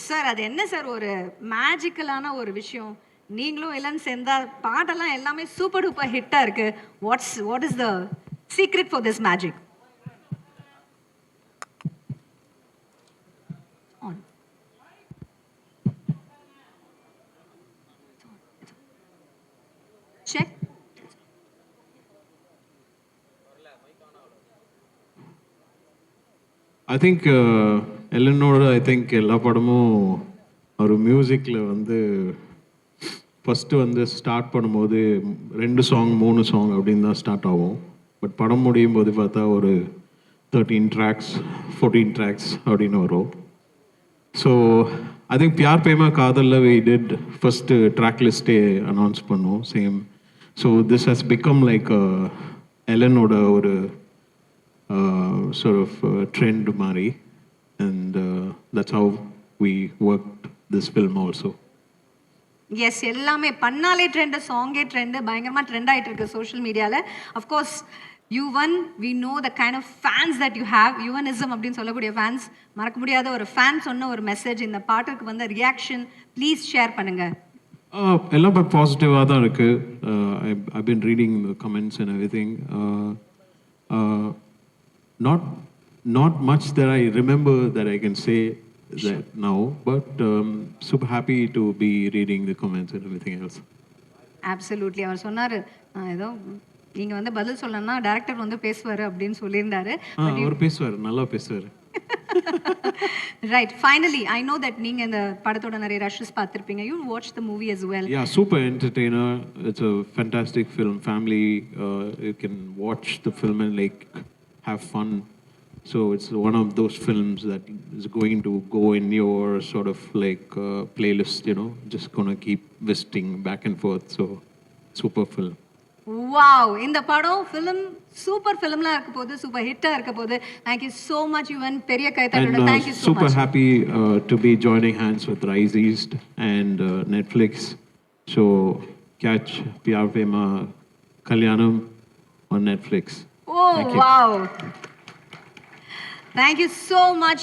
Sir அது என்ன sir ஒரு மேஜிக்கலான ஒரு விஷயம். நீங்களும் இல்லன்னு சேர்ந்தா பாட்டெல்லாம் எல்லாமே சூப்பர் டூப்பர் ஹிட்டா இருக்கு. What is the secret for this magic? Check. I think எல்லனோட எல்லா படமும் ஒரு மியூசிக்கில் வந்து ஃபஸ்ட்டு வந்து ஸ்டார்ட் பண்ணும்போது 2 சாங் 3 சாங் அப்படின்னு தான் ஸ்டார்ட் ஆகும். பட் படம் முடியும் போது பார்த்தா ஒரு 13 ட்ராக்ஸ் 14 ட்ராக்ஸ் அப்படின்னு வரும். So I think Pyaar Prema காதலில் வி டிட் ஃபஸ்ட்டு ட்ராக் லிஸ்ட்டே அனௌன்ஸ் பண்ணோம் same. So this has become like எலனோட ஒரு sort of trend Mari, and that's how we worked this film also. Yes, எல்லாமே பண்ணாலே ட்ரெண்ட், சாங்கே ட்ரெண்ட், பயங்கரமா ட்ரெண்ட் ஆயிட்டு இருக்கு சோஷியல் மீடியால. Of course, Yuvan, we know the kind of fans that you have. யுவனிசம் அப்படின்னு சொல்லக்கூடிய ஃபேன்ஸ், மறக்க முடியாத ஒரு ஃபேன் சொன்ன ஒரு மெசேஜ், இந்த பாட்டுக்கு வந்த ரியாக்ஷன் ப்ளீஸ் ஷேர் பண்ணுங்க. எல்லாம் பாசிட்டிவாக தான் இருக்கு. I've been reading the comments and everything. Not much that I remember that I can say that now, but super happy to be reading the comments and everything else. Absolutely. அவர் சொன்னாரு ஏதோ நீங்க வந்து பதில் சொல்லணும்னா டைரக்டர் வந்து பேசுவாரு அப்படின்னு சொல்லியிருந்தாரு. அவர் பேசுவார், நல்லா பேசுவார். Right. Finally, I know that நீங்க இந்த படத்தோட நிறைய ரஷஸ் பார்த்திருப்பீங்க. You watched the movie as well. Yeah, super entertainer. It's a fantastic film. Family, you can watch the film and like have fun. So it's one of those films that is going to go in your sort of like playlist, you know, just gonna keep visiting back and forth. So super film. Wow, இந்த படம் film super ஃபிலிம்லாம் இருக்க போகுது, super ஹிட்டா இருக்க போகுது. Thank you so much Yuvan, பெரிய கைத்தட்டோட thank you so much. Super happy to be joining hands with Rise East and Netflix. So catch Pyar Prema Kalyanam on Netflix. Oh, wow. Thank you so much.